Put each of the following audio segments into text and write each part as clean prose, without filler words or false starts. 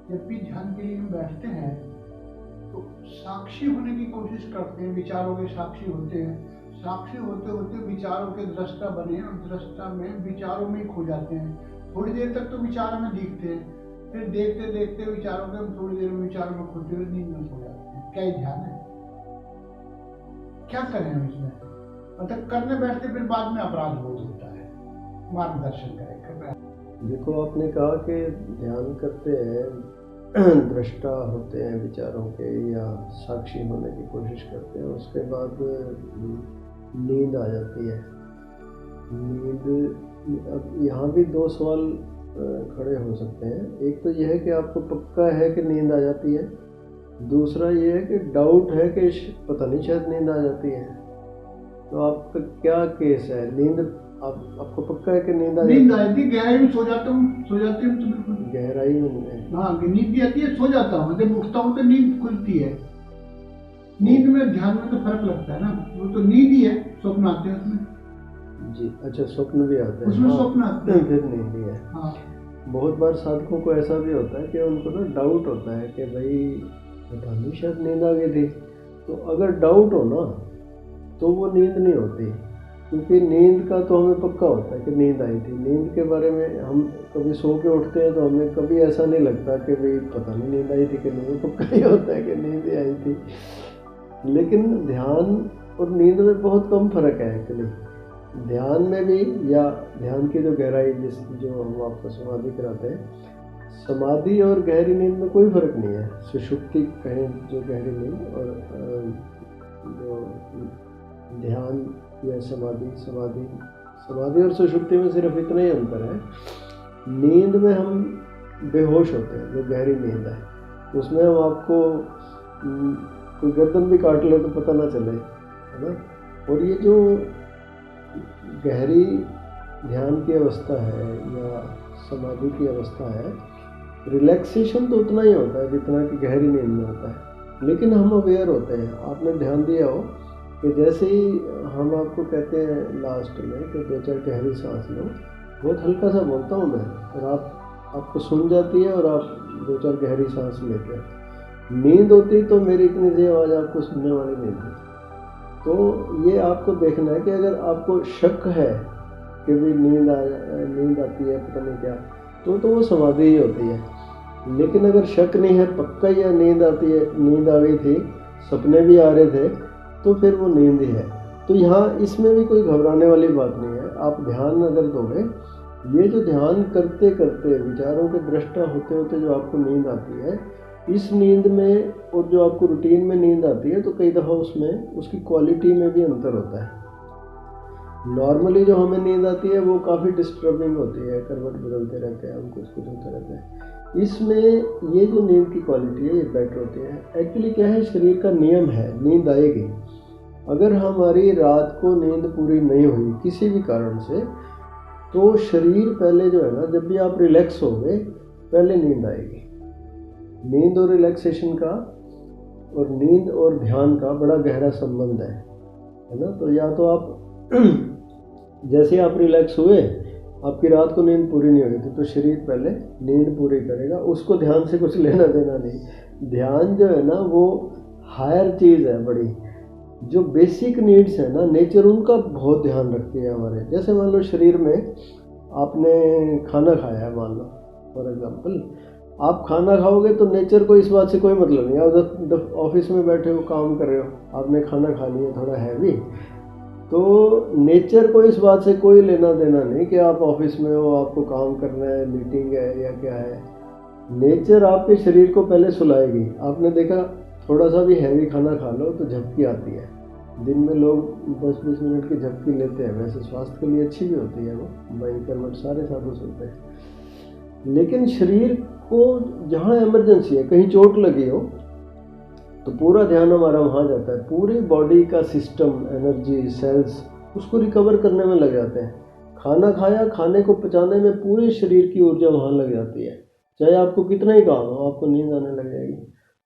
जब भी ध्यान के लिए हम बैठते हैं तो साक्षी होने की कोशिश करते हैं, विचारों के साक्षी होते हैं। साक्षी होते होते विचारों के दृष्टा बने और दृष्टा में विचारों में ही खो जाते हैं। थोड़ी देर तक तो विचार हमें दिखते हैं, फिर देखते देखते विचारों के हम थोड़ी देर में विचारों में खोते हुए नींद में सो जाते हैं। क्या ही ध्यान है? क्या करें हम इसमें? मतलब करने बैठते फिर बाद में अपराध बोध होता है। मार्गदर्शन करें। देखो, आपने कहा कि ध्यान करते हैं, दृष्टा होते हैं विचारों के या साक्षी होने की कोशिश करते हैं, उसके बाद नींद आ जाती है। नींद, अब यहाँ भी दो सवाल खड़े हो सकते हैं। एक तो यह है कि आपको पक्का है कि नींद आ जाती है, दूसरा ये है कि डाउट है कि पता नहीं शायद नींद आ जाती है। तो आपका क्या केस है? नींद आपको पक्का है कि नींद आती है? गहराई में सो जाता हूँ तो बिल्कुल गहराई में, हाँ, नींद भी आती है, सो जाता हूँ, जब उठता हूँ तो नींद खुलती है। नींद में ध्यान में तो फर्क लगता है ना, वो तो नींद ही है, स्वप्न आते हैं उसमें। जी, अच्छा, स्वप्न भी आते हैं उसमें, स्वप्न आते हैं, फिर नींद ही है। हाँ। बहुत बार साधकों को ऐसा भी होता है कि उनको ना डाउट होता है कि भाई पता नहीं शायद नींद आ गई थी। तो अगर डाउट हो ना तो वो नींद नहीं होती, क्योंकि नींद का तो हमें पक्का होता है कि नींद आई थी। नींद के बारे में हम कभी सो के उठते हैं तो हमें कभी ऐसा नहीं लगता कि भाई पता नहीं नींद आई थी कि नहीं, पक्का ही होता है कि नींद ही आई थी। लेकिन ध्यान और नींद में बहुत कम फर्क है एक्चुअली। ध्यान में भी, या ध्यान की जो गहराई जो हम आपको समाधि कराते हैं, समाधि और गहरी नींद में कोई फर्क नहीं है। सुषुप्ति कहें जो गहरी नींद, और जो ध्यान या समाधि और सुषुप्ति में सिर्फ इतना ही अंतर है। नींद में हम बेहोश होते हैं, जो गहरी नींद है उसमें हम आपको कोई गर्दन भी काट ले तो पता ना चले, है ना। और ये जो गहरी ध्यान की अवस्था है या समाधि की अवस्था है, रिलैक्सेशन तो उतना ही होता है जितना कि गहरी नींद में होता है, लेकिन हम अवेयर होते हैं। आपने ध्यान दिया हो कि जैसे ही हम आपको कहते हैं लास्ट में कि 2-4 गहरी सांस लो, बहुत हल्का सा बोलता हूँ मैं, और आपको सुन जाती है और आप 2-4 गहरी सांस लेते हैं। नींद होती तो मेरी इतनी सी आवाज़ आपको सुनने वाली नहीं थी। तो ये आपको देखना है कि अगर आपको शक है कि भाई नींद आती है पता नहीं क्या, तो वो समाधि ही होती है। लेकिन अगर शक नहीं है, पक्का ही नींद आती है, नींद आ गई थी, सपने भी आ रहे थे, तो फिर वो नींद ही है। तो यहाँ इसमें भी कोई घबराने वाली बात नहीं है। आप ध्यान अगर दोगे, ये जो ध्यान करते करते विचारों के दृष्टा होते होते जो आपको नींद आती है, इस नींद में और जो आपको रूटीन में नींद आती है, तो कई दफ़ा उसमें उसकी क्वालिटी में भी अंतर होता है। नॉर्मली जो हमें नींद आती है वो काफ़ी डिस्टर्बिंग होती है, करवट बदलते रहते हैं हम, कुछ होते रहते हैं। इसमें ये जो नींद की क्वालिटी है ये बेटर होती है। एक्चुअली क्या है, शरीर का नियम है, नींद आएगी। अगर हमारी रात को नींद पूरी नहीं हुई किसी भी कारण से, तो शरीर पहले जो है ना, जब भी आप रिलैक्स हो गए पहले नींद आएगी। नींद और रिलैक्सेशन का और नींद और ध्यान का बड़ा गहरा संबंध है ना। तो या तो आप जैसे आप रिलैक्स हुए, आपकी रात को नींद पूरी नहीं हुई थी, तो शरीर पहले नींद पूरी करेगा, उसको ध्यान से कुछ लेना देना नहीं। ध्यान जो है ना वो हायर चीज़ है बड़ी। जो बेसिक नीड्स है ना, नेचर उनका बहुत ध्यान रखती है हमारे। जैसे मान लो शरीर में आपने खाना खाया है, मान लो फॉर एग्जाम्पल, आप खाना खाओगे तो नेचर को इस बात से कोई मतलब नहीं। आप ऑफिस में बैठे हो, काम कर रहे हो, आपने खाना खा लिया थोड़ा हैवी, तो नेचर को इस बात से कोई लेना देना नहीं कि आप ऑफिस में हो, आपको काम करना है, मीटिंग है या क्या है। नेचर आपके शरीर को पहले सुलाएगी। आपने देखा, थोड़ा सा भी हैवी खाना खा लो तो झपकी आती है। दिन में लोग 10-20 मिनट की झपकी लेते हैं, वैसे स्वास्थ्य के लिए अच्छी भी होती है वो, बाइकर्मट सारे साधु सुनते हैं। लेकिन शरीर को जहाँ इमरजेंसी है, कहीं चोट लगी हो, तो पूरा ध्यान हमारा वहाँ जाता है। पूरी बॉडी का सिस्टम, एनर्जी, सेल्स उसको रिकवर करने में लग जाते हैं। खाना खाया, खाने को पचाने में पूरे शरीर की ऊर्जा वहाँ लग जाती है। चाहे आपको कितना ही काम हो, आपको नींद आने लग जाएगी।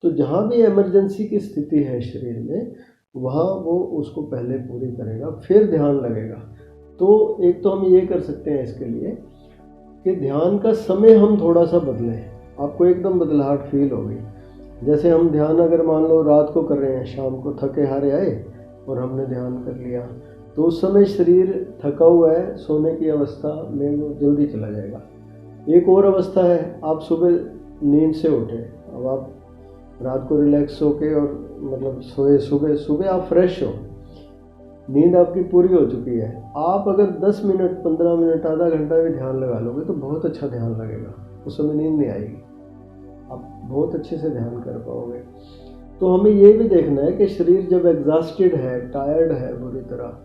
तो जहाँ भी इमरजेंसी की स्थिति है शरीर में, वहाँ वो उसको पहले पूरी करेगा, फिर ध्यान लगेगा। तो एक तो हम ये कर सकते हैं इसके लिए कि ध्यान का समय हम थोड़ा सा बदलें। आपको एकदम बदलाहट फील होगी। जैसे हम ध्यान अगर मान लो रात को कर रहे हैं, शाम को थके हारे आए और हमने ध्यान कर लिया, तो उस समय शरीर थका हुआ है, सोने की अवस्था में वो जल्दी चला जाएगा। एक और अवस्था है, आप सुबह नींद से उठे, अब आप रात को रिलैक्स होके और मतलब सोए, सुबह आप फ्रेश हो, नींद आपकी पूरी हो चुकी है। आप अगर 10 मिनट 15 मिनट आधा घंटा भी ध्यान लगा लोगे तो बहुत अच्छा ध्यान लगेगा, उस समय नींद नहीं आएगी, आप बहुत अच्छे से ध्यान कर पाओगे। तो हमें ये भी देखना है कि शरीर जब एग्जॉस्टेड है, टायर्ड है, बुरी तरह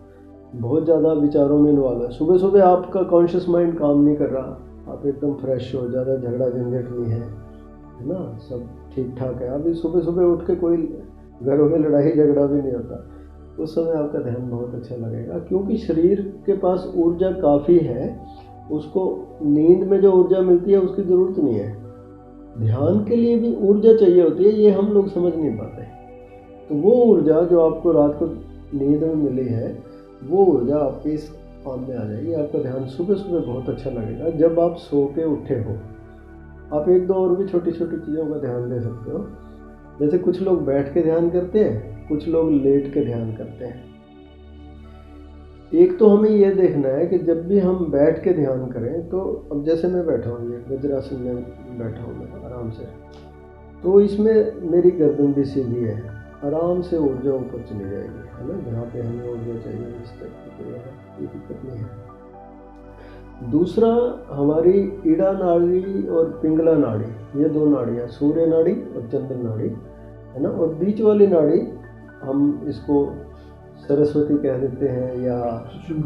बहुत ज़्यादा विचारों में इन्वॉल्व है, सुबह सुबह आपका कॉन्शियस माइंड काम नहीं कर रहा, आप एकदम फ्रेश हो, ज़्यादा झगड़ा झंझट नहीं है ना, सब ठीक ठाक है, अभी सुबह सुबह उठ के कोई घरों में लड़ाई झगड़ा भी नहीं होता, उस समय आपका ध्यान बहुत अच्छा लगेगा, क्योंकि शरीर के पास ऊर्जा काफ़ी है, उसको नींद में जो ऊर्जा मिलती है उसकी ज़रूरत नहीं है। ध्यान के लिए भी ऊर्जा चाहिए होती है, ये हम लोग समझ नहीं पाते। तो वो ऊर्जा जो आपको रात को नींद में मिली है, वो ऊर्जा आपके इस काम में आ जाएगी, आपका ध्यान सुबह सुबह बहुत अच्छा लगेगा जब आप सो के उठे हो। आप एक दो और भी छोटी छोटी चीज़ों का ध्यान दे सकते हो, जैसे कुछ लोग बैठ के ध्यान करते हैं, कुछ लोग लेट के ध्यान करते हैं। एक तो हमें ये देखना है कि जब भी हम बैठ के ध्यान करें, तो अब जैसे मैं बैठा हूँ, ये वज्रासन में बैठा हूँ मैं आराम से, तो इसमें मेरी गर्दन भी सीधी है, आराम से ऊर्जा ऊपर चली जाएगी, है ना, जहाँ पे हमें ऊर्जा चाहिए इस टाइप की कोई दिक्कत नहीं है। दूसरा, हमारी ईड़ा नाड़ी और पिंगला नाड़ी, ये दो नाड़ियाँ, सूर्य नाड़ी और चंद्र नाड़ी, है ना, और बीच वाली नाड़ी हम इसको सरस्वती कह देते हैं या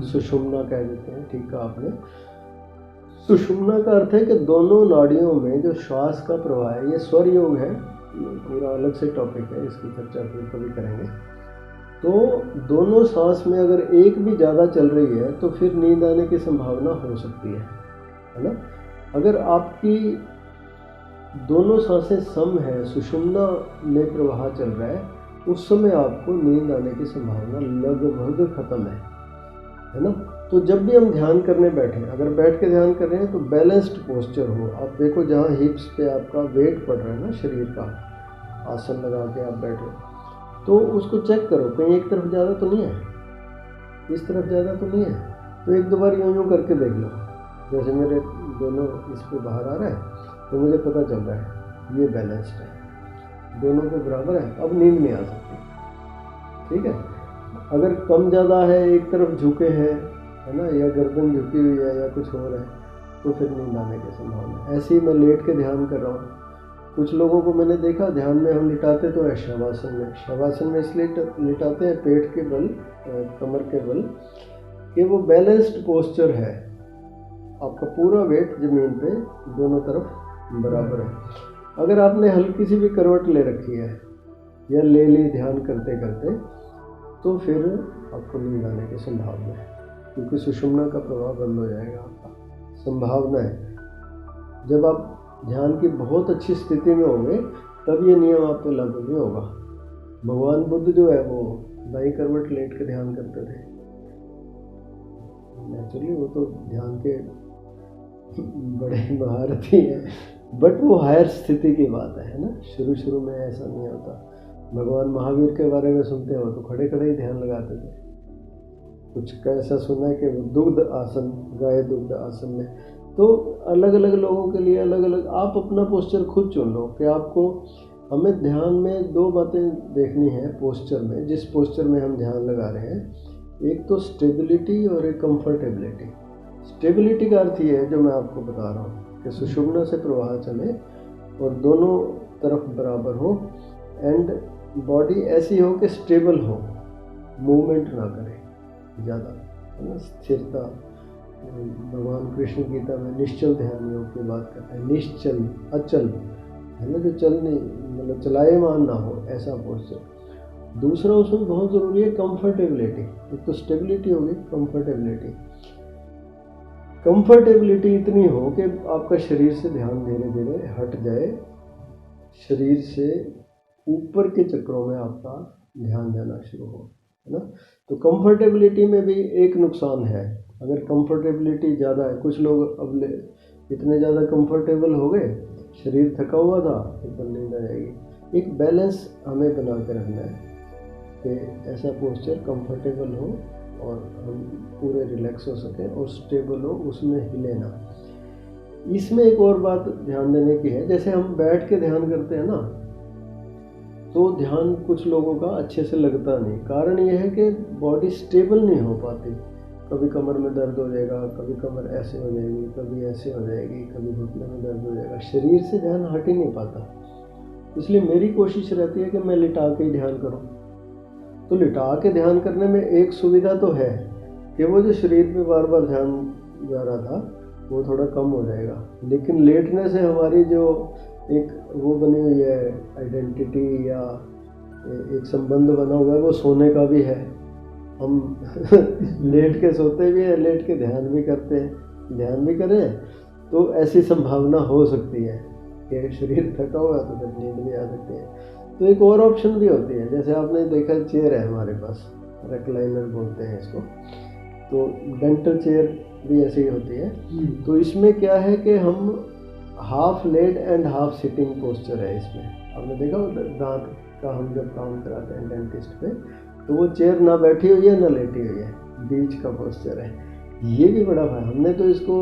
सुषुम्ना कह देते हैं, ठीक कहा आपने। सुषुम्ना का अर्थ है कि दोनों नाड़ियों में जो श्वास का प्रवाह है, ये स्वर योग है, पूरा अलग से टॉपिक है, इसकी चर्चा फिर कभी करेंगे। तो दोनों सांस में अगर एक भी ज़्यादा चल रही है तो फिर नींद आने की संभावना हो सकती है ना। अगर आपकी दोनों सांसें सम है, सुषुम्ना में प्रवाह चल रहा है, उस समय आपको नींद आने की संभावना लगभग खत्म है ना। तो जब भी हम ध्यान करने बैठे, अगर बैठ के ध्यान कर रहे हैं तो बैलेंस्ड पोस्चर हो। आप देखो जहाँ हिप्स पे आपका वेट पड़ रहा है ना शरीर का, आसन लगा के आप बैठे, तो उसको चेक करो कहीं एक तरफ ज़्यादा तो नहीं है, इस तरफ ज़्यादा तो नहीं है, तो एक दो बार यूँ करके देख लो। जैसे मेरे दोनों इस पे बाहर आ रहा है तो मुझे पता चल रहा है ये बैलेंस्ड है, दोनों पे बराबर है, अब नींद नहीं आ सकती, ठीक है। अगर कम ज़्यादा है, एक तरफ झुके हैं, है ना, या गर्दन झुकी हुई है या कुछ और है, तो फिर नींद आने की संभावना है। ऐसे ही मैं लेट के ध्यान कर रहा हूँ, कुछ लोगों को मैंने देखा ध्यान में हम लिटाते तो है शवासन में, शवासन में इसलिए लिटाते हैं पेट के बल, कमर के बल, कि वो बैलेंस्ड पोस्चर है, आपका पूरा वेट जमीन पे दोनों तरफ बराबर है। अगर आपने हल्की सी भी करवट ले रखी है या ले ली ध्यान करते करते, तो फिर आपको नींद आने की संभावना है, क्योंकि सुषुम्ना का प्रभाव बंद हो जाएगा आपका, संभावना है। जब आप ध्यान की बहुत अच्छी स्थिति में होंगे तब ये नियम आप पे लागू नहीं होगा। भगवान बुद्ध जो है वो दाईं करवट लेट के ध्यान करते थे, नेचुरली वो तो ध्यान के बड़े महारथी हैं, बट वो हायर स्थिति की बात है ना, शुरू में ऐसा नहीं होता। भगवान महावीर के बारे में सुनते हो तो खड़े खड़े ही ध्यान लगाते थे। कुछ का ऐसा सुना है कि दुग्ध आसन, गाय दुग्ध आसन में, तो अलग अलग लोगों के लिए अलग अलग, आप अपना पोस्चर खुद चुन लो कि आपको, हमें ध्यान में दो बातें देखनी है पोस्चर में, जिस पोस्चर में हम ध्यान लगा रहे हैं, एक तो स्टेबिलिटी और एक कंफर्टेबिलिटी। स्टेबिलिटी का अर्थ ये है जो मैं आपको बता रहा हूँ कि सुषुम्ना से प्रवाह चले और दोनों तरफ बराबर हो, एंड बॉडी ऐसी हो कि स्टेबल हो, मूवमेंट ना करे ज़्यादा, है ना, स्थिरता। भगवान कृष्ण गीता में निश्चल ध्यान योग की बात करते हैं, निश्चल अचल, है ना, जो चल नहीं, मतलब चलायमान ना हो, ऐसा पोस्चर। दूसरा उसमें बहुत ज़रूरी है कंफर्टेबिलिटी। एक तो स्टेबिलिटी होगी, कंफर्टेबिलिटी इतनी हो कि आपका शरीर से ध्यान धीरे धीरे हट जाए, शरीर से ऊपर के चक्रों में आपका ध्यान जाना शुरू हो, है ना। तो कंफर्टेबिलिटी में भी एक नुकसान है, अगर कंफर्टेबिलिटी ज़्यादा है, कुछ लोग अब इतने ज़्यादा कंफर्टेबल हो गए शरीर थका हुआ था एकदम नींद आ जाएगी। एक बैलेंस हमें बना के रखना है कि ऐसा पोस्चर कंफर्टेबल हो और हम पूरे रिलैक्स हो सकें और स्टेबल हो, उसमें हिले ना। इसमें एक और बात ध्यान देने की है, जैसे हम बैठ के ध्यान करते हैं ना, तो ध्यान कुछ लोगों का अच्छे से लगता नहीं। कारण यह है कि बॉडी स्टेबल नहीं हो पाती। कभी कमर में दर्द हो जाएगा, कभी कमर ऐसे हो जाएगी, कभी ऐसे हो जाएगी, कभी घुटने में दर्द हो जाएगा, शरीर से ध्यान हट ही नहीं पाता। इसलिए मेरी कोशिश रहती है कि मैं लिटा के ही ध्यान करूं। तो लिटा के ध्यान करने में एक सुविधा तो है कि वो जो शरीर पे बार बार ध्यान जा रहा था वो थोड़ा कम हो जाएगा, लेकिन लेटने से हमारी जो एक वो बनी हुई है आइडेंटिटी या एक संबंध बना हुआ है, वो सोने का भी है। हम लेट के सोते भी हैं, लेट के ध्यान भी करते हैं। ध्यान भी करें तो ऐसी संभावना हो सकती है कि शरीर थका हुआ है तो फिर नींद भी आ सकती है। तो एक और ऑप्शन भी होती है, जैसे आपने देखा चेयर है हमारे पास, रेक्लाइनर बोलते हैं इसको, तो डेंटल चेयर भी ऐसी ही होती है। तो इसमें क्या है कि हम हाफ लेट एंड हाफ सिटिंग पोस्चर है इसमें। आपने देखा दांत का हम जब काम कराते हैं डेंटिस्ट पे, तो वो चेयर ना बैठी हुई है ना लेटी हुई है, बीच का पोस्चर है। ये भी बड़ा है, हमने तो इसको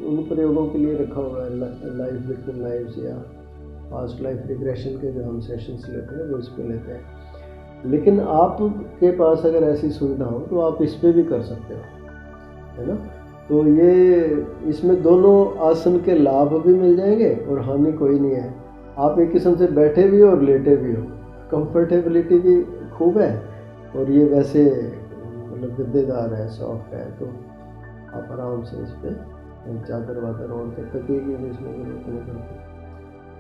उन प्रयोगों के लिए रखा हुआ है, लाइफ बिटवीन लाइव्स या पास्ट लाइफ रिग्रेशन के जो हम सेशंस लेते हैं वो इस पे लेते हैं। लेकिन आपके पास अगर ऐसी सुविधा हो तो आप इस पे भी कर सकते हो, है ना। तो ये इसमें दोनों आसन के लाभ भी मिल जाएंगे और हानि कोई नहीं है। आप एक किस्म से बैठे भी हो और लेटे भी हो, कंफर्टेबिलिटी भी खूब है, और ये वैसे मतलब गद्देदार है, सॉफ्ट है, तो आप आराम से इस पर चादर वादर ओढ़ के, तकिए की भी इसमें जरूरत नहीं पड़ती।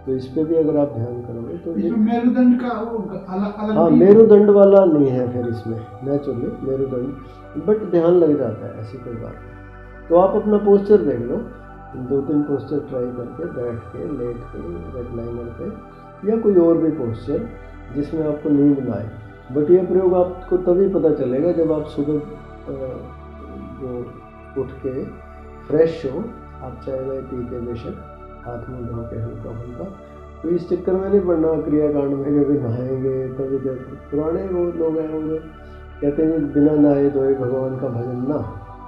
तो इस पर भी अगर आप ध्यान करोगे तो ये मेरुदंड का वो अलग अलग, हाँ मेरुदंड वाला नहीं है फिर इसमें, नेचुरली मेरुदंड, बट ध्यान लग जाता है, ऐसी कोई बात नहीं। तो आप अपना पोस्चर देख लो, 2-3 पोस्चर ट्राई करके, बैठ के, लेट के, रेक्लाइनर पे, या कोई और भी पोस्चर जिसमें आपको नींद ना आए। बट ये प्रयोग आपको तभी पता चलेगा जब आप सुबह जो उठ के फ्रेश हो, आप चाय वाय पी के बेशक, हाथ मुँह धो के हल्का फुल्का, तो इस चक्कर में नहीं पड़ना क्रियाकांड में कभी नहाएंगे तभी। जब पुराने वो लोग हैं वो कहते हैं बिना नहाए धोए भगवान का भजन ना।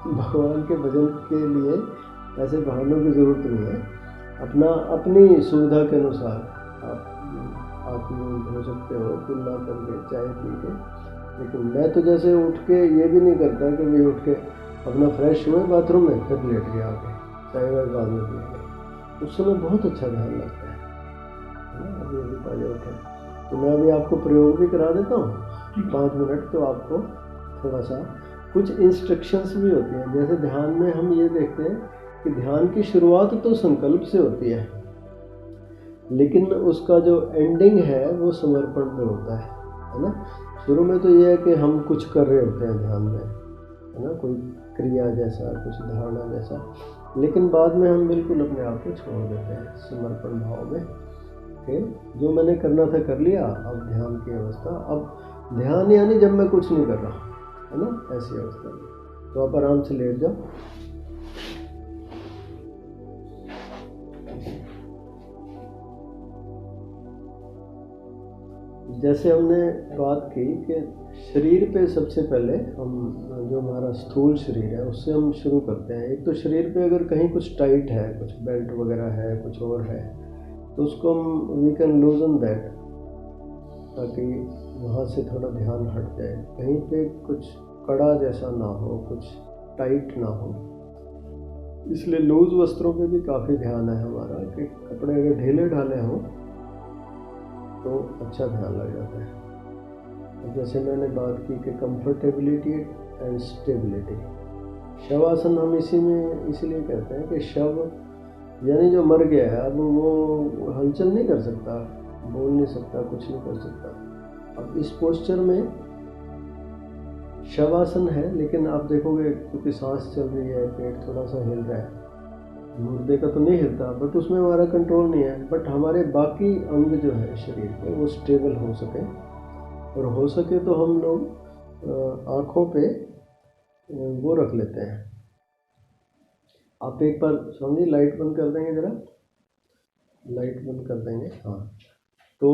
भगवान के भजन के लिए ऐसे बहानों की ज़रूरत नहीं है। अपना अपनी सुविधा के अनुसार आप हाथ मुँह धो सकते हो कुल्ला करके, चाय पी के। लेकिन मैं तो जैसे उठ के ये भी नहीं करता कि मैं उठ के अपना फ्रेश हुए बाथरूम में फिर लेट गया आके, चाय वाय बाद में पी, उस समय बहुत अच्छा ध्यान लगता है। अभी अभी ताजे उठे तो मैं अभी आपको प्रयोग भी करा देता हूँ 5 मिनट, तो आपको थोड़ा सा कुछ इंस्ट्रक्शंस भी होती हैं। जैसे ध्यान में हम ये देखते हैं कि ध्यान की शुरुआत तो संकल्प से होती है, लेकिन उसका जो एंडिंग है वो समर्पण पे होता है ना। शुरू में तो ये है कि हम कुछ कर रहे होते हैं ध्यान में, है ना, कोई क्रिया जैसा, कुछ धारणा जैसा, लेकिन बाद में हम बिल्कुल अपने आप को छोड़ देते हैं समर्पण भाव में कि जो मैंने करना था कर लिया, अब ध्यान की अवस्था। अब ध्यान यानी जब मैं कुछ नहीं कर रहा, है ना, ऐसी अवस्था में। तो आप आराम से लेट जाओ। जैसे हमने बात की कि शरीर पे सबसे पहले हम जो हमारा स्थूल शरीर है उससे हम शुरू करते हैं। एक तो शरीर पे अगर कहीं कुछ टाइट है, कुछ बेल्ट वगैरह है, कुछ और है, तो उसको हम वी कैन लूजन दैट, ताकि वहाँ से थोड़ा ध्यान हट जाए। कहीं पे कुछ कड़ा जैसा ना हो, कुछ टाइट ना हो, इसलिए लूज वस्त्रों पे भी काफ़ी ध्यान है हमारा कि कपड़े अगर ढीले ढाले हों तो अच्छा ध्यान लग जाता है। जैसे मैंने बात की कि कंफर्टेबिलिटी एंड स्टेबिलिटी, शवासन हम इसी में इसलिए कहते हैं कि शव यानी जो मर गया है, अब वो हलचल नहीं कर सकता, बोल नहीं सकता, कुछ नहीं कर सकता। अब इस पोस्चर में शवासन है, लेकिन आप देखोगे क्योंकि सांस चल रही है, पेट थोड़ा सा हिल रहा है, मुर्दे का तो नहीं हिलता, बट उसमें हमारा कंट्रोल नहीं है। बट हमारे बाकी अंग जो है शरीर के वो स्टेबल हो सके, और हो सके तो हम लोग आँखों पे वो रख लेते हैं। आप एक बार समझिए, लाइट बंद कर देंगे ज़रा, लाइट बंद कर देंगे। हाँ, तो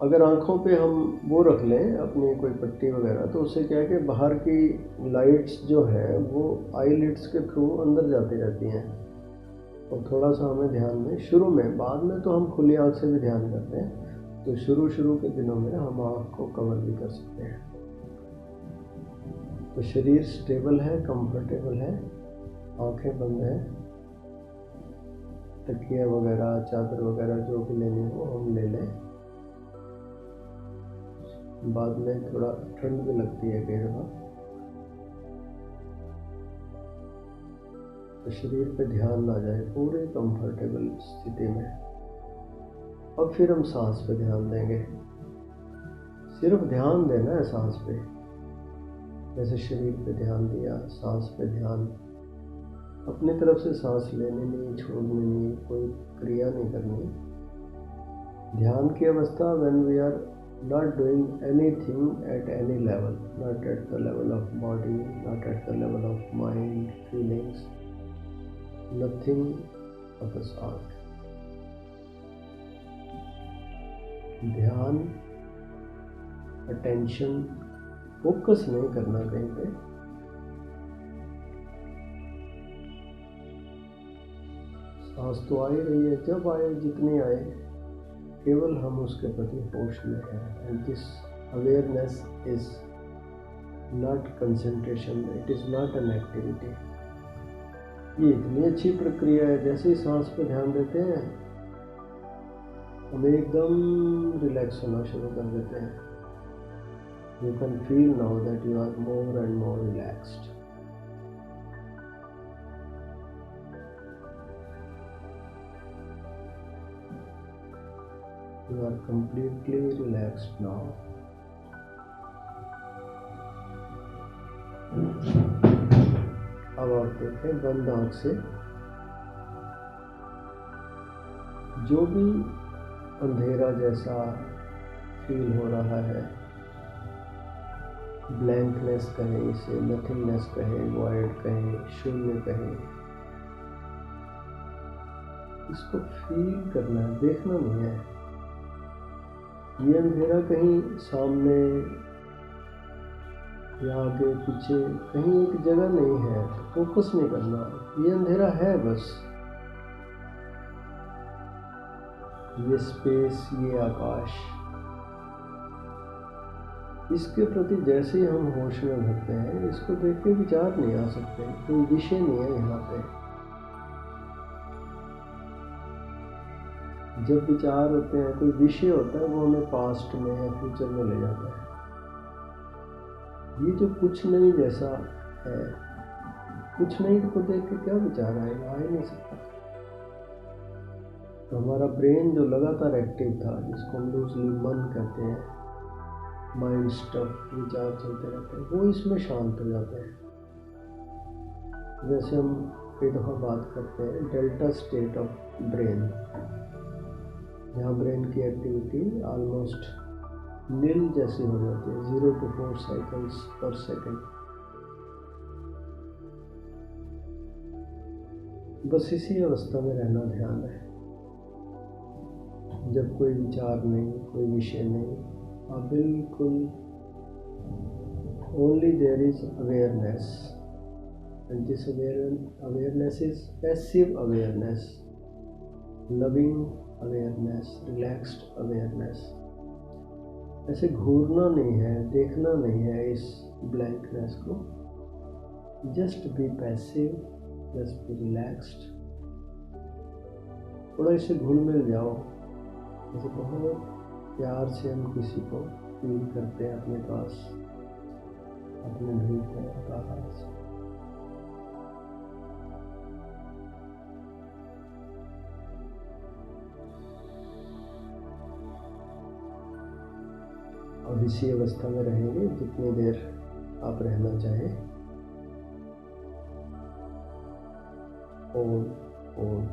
अगर आँखों पे हम वो रख लें अपनी कोई पट्टी वगैरह, तो उससे क्या है कि बाहर की लाइट्स जो है वो आईलिड्स के थ्रू अंदर जाती रहती हैं। और थोड़ा सा हमें ध्यान में शुरू में, बाद में तो हम खुली आँख से भी ध्यान करते हैं, तो शुरू के दिनों में हम आँख को कवर भी कर सकते हैं। तो शरीर स्टेबल है, कंफर्टेबल है, आँखें बंद हैं, तकिया वगैरह चादर वगैरह जो भी लेनी हो हम ले लें। बाद में थोड़ा ठंड भी लगती है कई दफ़ा, तो शरीर पे ध्यान ना जाए, पूरे कंफर्टेबल स्थिति में। अब फिर हम सांस पे ध्यान देंगे। सिर्फ ध्यान देना है सांस पे, जैसे शरीर पे ध्यान दिया, सांस पे ध्यान। अपनी तरफ से सांस लेनी नहीं, छोड़नी नहीं, कोई क्रिया नहीं करनी। ध्यान की अवस्था when we are not doing anything at any level, not at the level of body, not at the level of mind, feelings, nothing of the sort. ध्यान, अटेंशन, फोकस नहीं करना कहीं पे। सांस तो आ ही रही है, जब आए जितनी आए, केवल हम उसके प्रति होश में हैं। And this awareness is not concentration, it is not an activity. ये इतनी अच्छी प्रक्रिया है, जैसे ही सांस पे ध्यान देते हैं हम एकदम रिलैक्स होना शुरू कर देते हैं। You can feel now that you are more and more relaxed. You are completely relaxed now. अब आप देखें बंद आँख से जो भी अंधेरा जैसा फील हो रहा है, ब्लैंकनेस कहें इसे, नथिंगनेस कहें, वॉइड कहें, शून्य कहें, इसको फील करना है, देखना नहीं है। ये अंधेरा कहीं सामने या आगे पीछे कहीं एक जगह नहीं है, फोकस नहीं करना। ये अंधेरा है बस, ये स्पेस, ये आकाश, इसके प्रति जैसे ही हम होश में भरते हैं, इसको देख के विचार नहीं आ सकते, कोई विषय नहीं है यहाँ पे। जब विचार होते हैं, कोई विषय होता है, वो हमें पास्ट में या फ्यूचर में ले जाता है। ये जो कुछ नहीं जैसा है, कुछ नहीं को देख के क्या विचार आएगा, आ ही नहीं सकता। तो हमारा ब्रेन जो लगातार एक्टिव था, जिसको हम लूजली मन कहते हैं, माइंड स्टफ, विचार चलते रहते हैं, वो इसमें शांत हो जाते हैं। जैसे हम कई दफ़ा बात करते हैं डेल्टा स्टेट ऑफ ब्रेन, जहाँ ब्रेन की एक्टिविटी ऑलमोस्ट नील जैसी हो जाती है, 0 to 4 साइकिल्स पर सेकेंड। बस इसी अवस्था में रहना ध्यान है, जब कोई विचार नहीं, कोई विषय नहीं, आप बिल्कुल only there is awareness, and this awareness is passive awareness, loving awareness, relaxed awareness. ऐसे घूरना नहीं है, देखना नहीं है इस ब्लैंकनेस को, just be passive, just be relaxed. थोड़ा इसे घुल मिल जाओ, जैसे बहुत प्यार से हम किसी को फील करते हैं अपने पास, अपने भीतर आकाश। अब इसी अवस्था में रहेंगे जितनी देर आप रहना चाहें। ओम ओम।